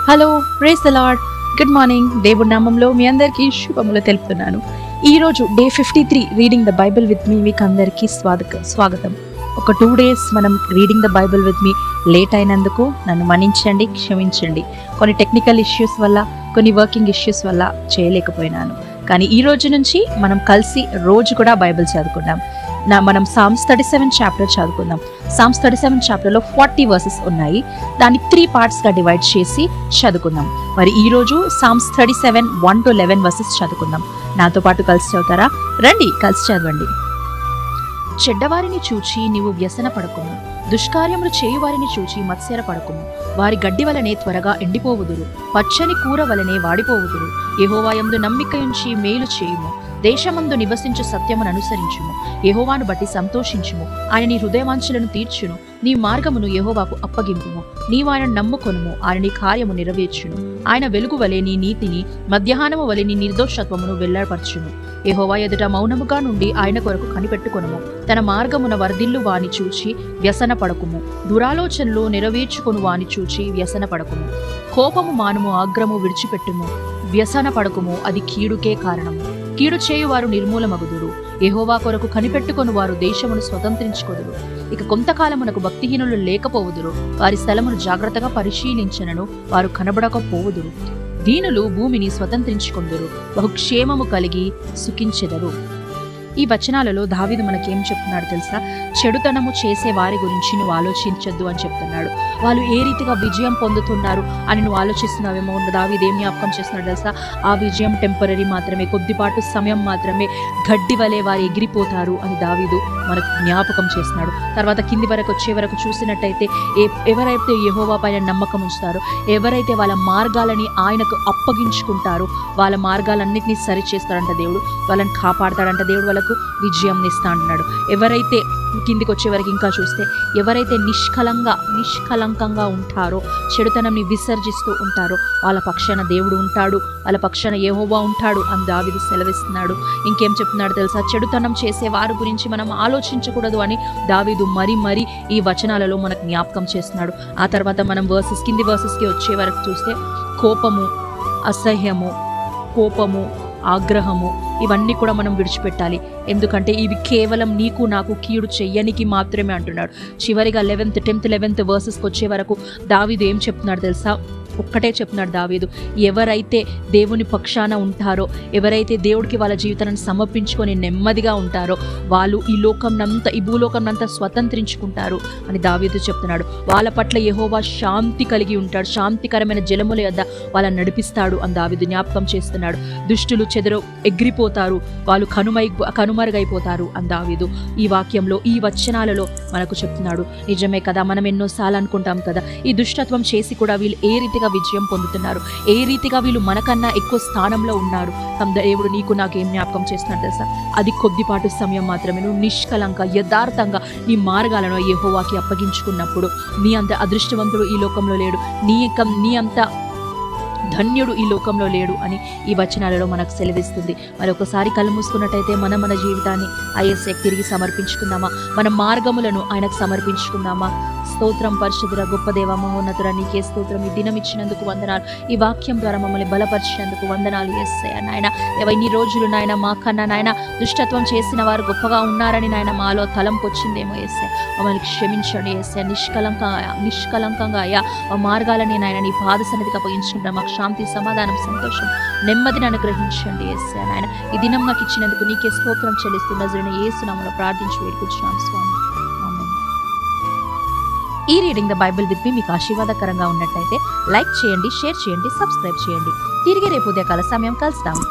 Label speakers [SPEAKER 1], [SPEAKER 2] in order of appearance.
[SPEAKER 1] Hello, praise the Lord. Good morning. దేవుడి నామంలో మీ అందరికీ శుభములు తెలుపుతున్నాను. ఈరోజు day 53 reading the Bible with me మీకు అందరికీ స్వాగతం. ఒక 2 days మనం reading the Bible with me late అయినందుకు నన్ను మన్నించండి, క్షమించండి. కొన్ని టెక్నికల్ ఇష్యూస్ వల్ల, కొన్ని వర్కింగ్ ఇష్యూస్ వల్ల చేయలేకపోయినాను. కానీ ఈ రోజు నుంచి మనం కలిసి రోజు కూడా బైబిల్ చదువుకుందాం. మనం Psalms 37 చాప్టర్ చదువుకుందాం. Psalms 37 చాప్టర్లో 40 వర్సెస్ ఉన్నాయి. దాన్ని 3 పార్ట్స్గా డివైడ్ చేసి చదువుకుందాం. మరి ఈరోజు Psalms 37 1 to 11 వర్సెస్ చదువుకుందాం. నాతో పాటు కలిసి చదువుతారా? రండి, కలిసి చదవండి. చెడ్డవారిని చూచి నీవు వ్యసన పడకుము, దుష్కార్యములు చేయువారిని చూచి మత్సర పడకుము. వారి గడ్డి వలనే త్వరగా ఎండిపోవుదురు, పచ్చని కూర వలనే వాడిపోవుదురు. యెహోవా యందు నమ్మికయుంచి మేలు చేయుము, దేశమందు నివసించు సత్యమును అనుసరించుము. యెహోవాను బట్టి సంతోషించుము, ఆయన నీ హృదయవాంఛలను తీర్చును. నీ మార్గమును యెహోవాకు అప్పగింపుము, నీవు ఆయన నమ్ముకొనుము, ఆయన నీ కార్యము నెరవేర్చును. ఆయన వెలుగు వలె నీ నీతిని, మధ్యాహ్నము వలె నీ నిర్దోషత్వమును వెల్లడపరచును. యెహోవా ఎదుట మౌనముగా నుండి ఆయన కొరకు కనిపెట్టుకొనుము. తన మార్గమున వర్ధిల్లు వాని చూచి వ్యసన పడకుము, దురాలోచనలు నెరవేర్చుకొను వాని చూచి వ్యసన పడకుము. కోపము మానుము, ఆగ్రము విడిచిపెట్టుము, వ్యసన పడకుము, అది కీడుకే కారణము. కీడు చేయువారు నిర్మూలమగుదురు, యెహోవా కొరకు కనిపెట్టుకొని వారు దేశమును స్వతంత్రించుకొదురు. ఇక కొంతకాలమునకు భక్తిహీనులు లేకపోవుదురు, వారి స్థలమును జాగ్రత్తగా పరిశీలించనను వారు కనబడకపోవుదురు. దీనులు భూమిని స్వతంత్రించుకొందురు, బహుక్షేమము కలిగి సుఖించెదరు. ఈ వచనాలలో దావీదు మనకేం చెప్తున్నాడు తెలుసా? చెడుతనము చేసే వారి గురించి నువ్వు ఆలోచించొద్దు అని చెప్తున్నాడు. వాళ్ళు ఏ రీతిగా విజయం పొందుతున్నారు అని నువ్వు ఆలోచిస్తున్నావేమో. దావీదు ఏం జ్ఞాపకం చేస్తున్నాడు తెలుసా? ఆ విజయం టెంపరీ మాత్రమే, కొద్దిపాటు సమయం మాత్రమే, గడ్డి వలె వారు ఎగిరిపోతారు అని దావీదు మనకు జ్ఞాపకం చేస్తున్నాడు. తర్వాత కింది వరకు వచ్చే వరకు చూసినట్టయితే ఎవరైతే యెహోవా పైన నమ్మకం ఉంచుతారో, ఎవరైతే వాళ్ళ మార్గాలని ఆయనకు అప్పగించుకుంటారో, వాళ్ళ మార్గాలన్నింటినీ సరి చేస్తాడంట దేవుడు, వాళ్ళని కాపాడతాడంట దేవుడు, వాళ్ళకు విజయం ఇస్తా అంటున్నాడు. ఎవరైతే కిందికి వచ్చే వరకు ఇంకా చూస్తే, ఎవరైతే నిష్కలంకంగా ఉంటారో, చెడుతనంని విసర్జిస్తూ ఉంటారో, వాళ్ళ పక్షాన దేవుడు ఉంటాడు, వాళ్ళ పక్షాన యెహోవా ఉంటాడు అని దావీదు సెలవిస్తున్నాడు. ఇంకేం చెప్తున్నాడు తెలుసా? చెడుతనం చేసే వారి గురించి మనం ఆలోచించకూడదు అని దావీదు మరి ఈ వచనాలలో మనకు జ్ఞాపకం చేస్తున్నాడు. ఆ తర్వాత మనం కింది వర్సెస్కి వచ్చే వరకు చూస్తే, కోపము, అసహ్యము, కోపము, ఆగ్రహము, ఇవన్నీ కూడా మనం విడిచిపెట్టాలి. ఎందుకంటే ఇవి కేవలం నీకు నాకు కీడు చెయ్యనికి మాత్రమే అంటున్నాడు. చివరిగా 10th 11th వర్సెస్కి వచ్చే వరకు దావీదు ఏం చెప్తున్నాడు తెలుసా? ఒక్కటే చెప్తున్నాడు దావీదు, ఎవరైతే దేవుని పక్షాన ఉంటారో, ఎవరైతే దేవుడికి వాళ్ళ జీవితాన్ని సమర్పించుకొని నెమ్మదిగా ఉంటారో, వాళ్ళు ఈ భూలోకంనంతా స్వతంత్రించుకుంటారు అని దావీదు చెప్తున్నాడు. వాళ్ళ పట్ల యెహోవా శాంతి కలిగి ఉంటాడు, శాంతికరమైన జలముల యొద్ద వాళ్ళని నడిపిస్తాడు అని దావీదు జ్ఞాపకం చేస్తున్నాడు. దుష్టులు ఎగిరిపోతారు, వాళ్ళు కనుమరుగైపోతారు అని దావీదు ఈ వాక్యంలో, ఈ వచనాలలో మనకు చెప్తున్నాడు. నిజమే కదా, మనం ఎన్నోసార్లు అనుకుంటాం కదా, ఈ దుష్టత్వం చేసి కూడా వీళ్ళు ఏ రీతిగా విజయం పొందుతున్నారు, ఏ రీతిగా వీళ్ళు మనకన్నా ఎక్కువ స్థానంలో ఉన్నారు. దేవుడు నీకు నాకు ఏం జ్ఞాపకం చేస్తున్నాడు తెలుసా? అది కొద్దిపాటు సమయం మాత్రమే. నువ్వు నిష్కలంక యథార్థంగా నీ మార్గాలను యెహోవాకి అప్పగించుకున్నప్పుడు, నీ అంత అదృష్టవంతుడు ఈ లోకంలో లేడు, నీ అంత ధన్యుడు ఈ లోకంలో లేడు అని ఈ వచనాలలో మనకు సెలవిస్తుంది. మరి ఒకసారి కళ్ళు మూసుకున్నట్టయితే మన జీవితాన్ని ఆయనకు తిరిగి సమర్పించుకుందామా? మన మార్గములను ఆయనకు సమర్పించుకుందామా? స్తోత్రం పరిశుద్ధుడ, గొప్ప దేవ, మహోన్నతుడ, నీకే స్తోత్రం. ఈ దినం ఇచ్చినందుకు వందనాలు, ఈ వాక్యం ద్వారా మమ్మల్ని బలపరిచినందుకు వందనాలు యేసయ్య. నాయన ఇన్ని రోజులు నాయన మాకన్నా నాయన దుష్టత్వం చేసిన వారు గొప్పగా ఉన్నారని నాయన మాలో తలంపు వచ్చిందేమో యేసయ్య, మమ్మల్ని క్షమించండి యేసయ్య. నిష్కలంకంగా అయ్యా మా మార్గాలని నాయన నీ పాద సన్నిధికి అప్పగించుకుంటాం. మాకు శాంతి, సమాధానం, సంతోషం, నెమ్మదిని అనుగ్రహించండి యేసయ్య. నాయన ఈ దినం మాకు ఇచ్చినందుకు నీకే స్తోత్రం చెల్లిస్తున్న యేసు నామములో ప్రార్థించి వేడుకుంటున్నాం స్వామి. ఈ reading the Bible with me మీకు ఆశీర్వాదకరంగా ఉన్నట్టయితే లైక్ చేయండి, షేర్ చేయండి, సబ్స్క్రైబ్ చేయండి. తిరిగి రేపు ఉదయకాల సమయం కలుస్తాము.